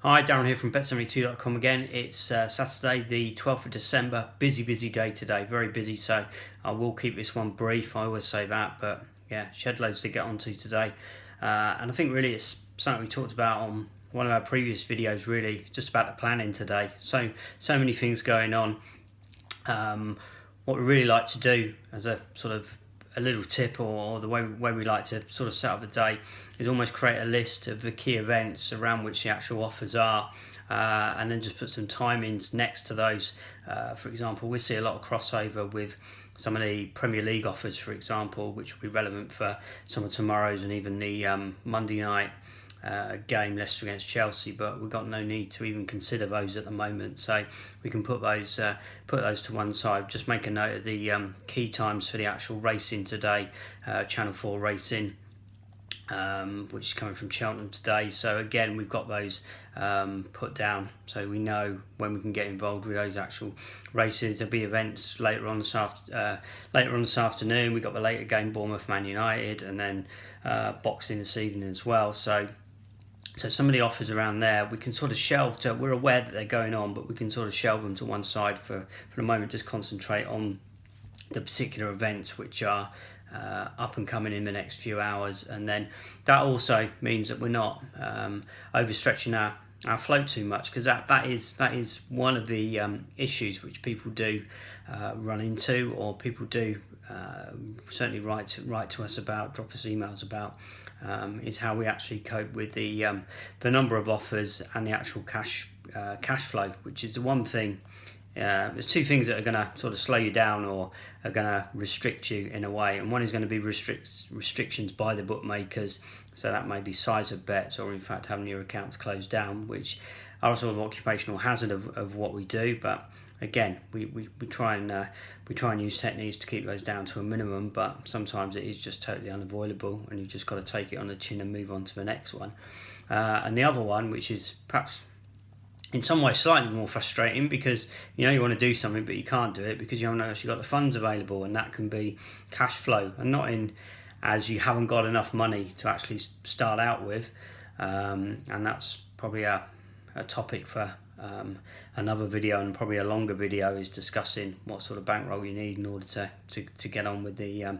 Hi, Darren here from Bet72.com again. It's Saturday the 12th of December. Busy day today, very busy, so I will keep this one brief. I always say that, but yeah, shed loads to get onto today. And I think really it's something we talked about on one of our previous videos, really, just about the planning today. So many things going on. What we really like to do as a sort of a little tip, or the way we like to sort of set up the day, is almost create a list of the key events around which the actual offers are, and then just put some timings next to those. For example, we see a lot of crossover with some of the Premier League offers, for example, which will be relevant for some of tomorrow's and even the Monday night game, Leicester against Chelsea, but we've got no need to even consider those at the moment, so we can put those to one side. Just make a note of the key times for the actual racing today. Channel 4 racing, which is coming from Cheltenham today, so again we've got those put down so we know when we can get involved with those actual races. There'll be events later on this afternoon. We've got the later game, Bournemouth Man United, and then boxing this evening as well. So some of the offers around there we can sort of shelve to, we're aware that they're going on, but we can sort of shelve them to one side for the moment. Just concentrate on the particular events which are up and coming in the next few hours, and then that also means that we're not overstretching our float too much, because that is one of the issues which people do run into, or people do certainly write to us about, drop us emails about, is how we actually cope with the number of offers and the actual cash flow, which is the one thing. There's two things that are going to sort of slow you down or are going to restrict you in a way, and one is going to be restrictions by the bookmakers, so that may be size of bets, or in fact having your accounts closed down, which are a sort of occupational hazard of what we do. But again, we try and use techniques to keep those down to a minimum, but sometimes it is just totally unavoidable, and you've just got to take it on the chin and move on to the next one. And the other one, which is perhaps in some ways slightly more frustrating, because you want to do something but you can't do it because you haven't actually got the funds available, and that can be cash flow, and not in as you haven't got enough money to actually start out with, and that's probably a topic for another video, and probably a longer video, is discussing what sort of bankroll you need in order to get on with the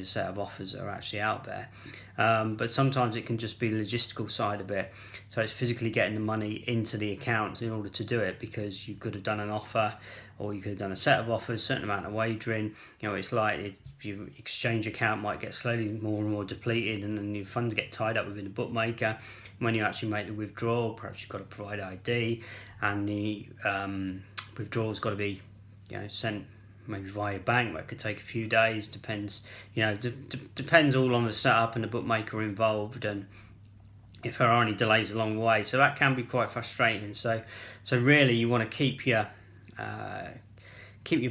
set of offers that are actually out there. But sometimes it can just be the logistical side of it, so it's physically getting the money into the accounts in order to do it, because you could have done an offer, or you could have done a set of offers, certain amount of wagering. It's like your exchange account might get slowly more and more depleted, and then your funds get tied up within the bookmaker. When you actually make the withdrawal, perhaps you've got to provide ID, and the withdrawal's got to be sent maybe via bank. That could take a few days, depends depends all on the setup and the bookmaker involved, and if there are any delays along the way, so that can be quite frustrating. So really you want to keep your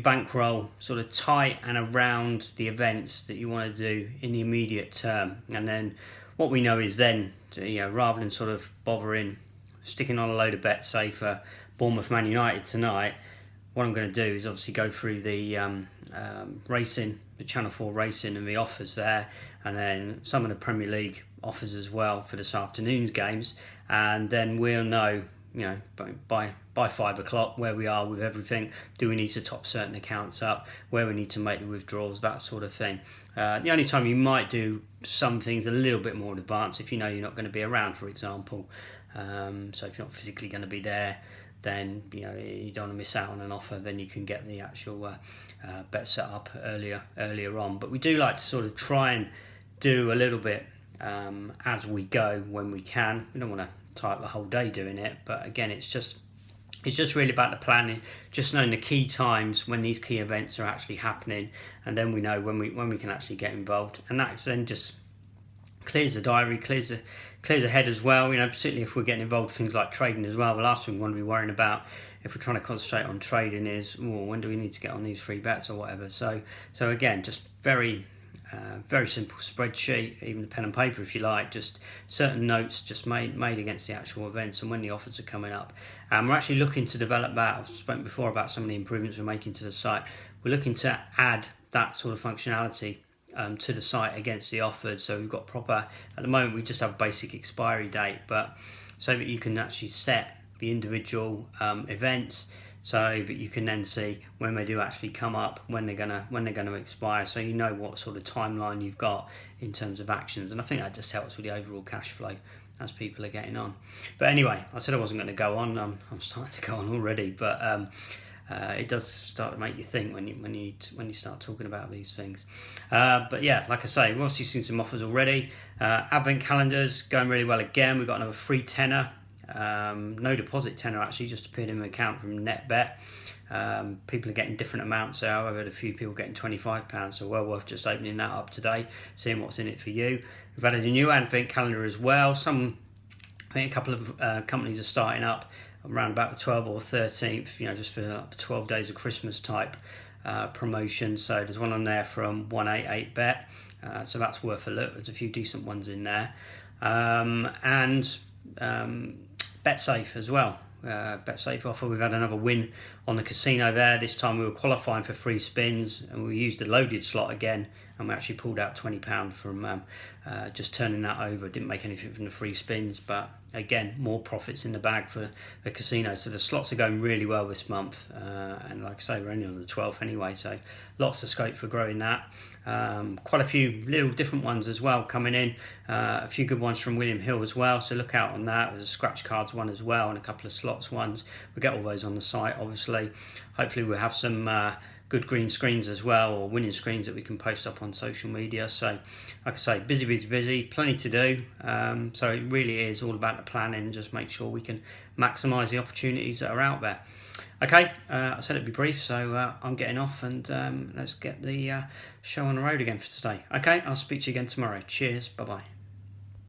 bankroll sort of tight and around the events that you want to do in the immediate term. And then what we know is then, rather than sort of bothering sticking on a load of bets, say for Bournemouth Man United tonight, what I'm going to do is obviously go through the racing, the Channel 4 racing and the offers there, and then some of the Premier League offers as well for this afternoon's games, and then we'll know by 5 o'clock where we are with everything. Do we need to top certain accounts up, where we need to make the withdrawals, that sort of thing. The only time you might do some things a little bit more in advance, if you're not going to be around, for example, so if you're not physically going to be there, then you don't want to miss out on an offer, then you can get the actual bet set up earlier on. But we do like to sort of try and do a little bit as we go when we can. We don't want to tie up the whole day doing it, but again, it's just really about the planning, just knowing the key times when these key events are actually happening, and then we know when we can actually get involved, and that then just clears the diary, clears the head as well. Particularly if we're getting involved in things like trading as well. The last thing we want to be worrying about if we're trying to concentrate on trading is, when do we need to get on these free bets or whatever. So again, just very simple spreadsheet, even the pen and paper if you like, just certain notes just made against the actual events and when the offers are coming up. And we're actually looking to develop that. I've spoken before about some of the improvements we're making to the site. We're looking to add that sort of functionality to the site against the offers. So we've got proper, at the moment we just have a basic expiry date, but so that you can actually set the individual events, so that you can then see when they do actually come up, when they're gonna expire, so you know what sort of timeline you've got in terms of actions. And I think that just helps with the overall cash flow as people are getting on. But anyway, I said I wasn't going to go on. I'm starting to go on already, but it does start to make you think when you start talking about these things. But yeah, like I say, we've obviously seen some offers already. Advent calendars going really well again. We've got another free tenner. No deposit tenner actually just appeared in my account from NetBet. People are getting different amounts there. I've had a few people getting £25, so well worth just opening that up today, seeing what's in it for you. We've added a new Advent calendar as well. I think a couple of companies are starting up around about the 12th or 13th, just for 12 days of Christmas type promotion. So there's one on there from 188bet, so that's worth a look. There's a few decent ones in there. And BetSafe as well. BetSafe offer, we've had another win on the casino there. This time we were qualifying for free spins, and we used the loaded slot again, and we actually pulled out £20 from just turning that over. Didn't make anything from the free spins, but again, more profits in the bag for the casino. So the slots are going really well this month, and like I say, we're only on the 12th anyway, so lots of scope for growing that. Quite a few little different ones as well coming in, a few good ones from William Hill as well, so look out on that. There's a scratch cards one as well, and a couple of slots ones. We'll get all those on the site, obviously. Hopefully we'll have some good green screens as well, or winning screens that we can post up on social media. So like I say, busy, plenty to do. So it really is all about the planning, just make sure we can maximise the opportunities that are out there. Okay, I said it'd be brief, so I'm getting off, and let's get the show on the road again for today. Okay, I'll speak to you again tomorrow. Cheers, bye-bye.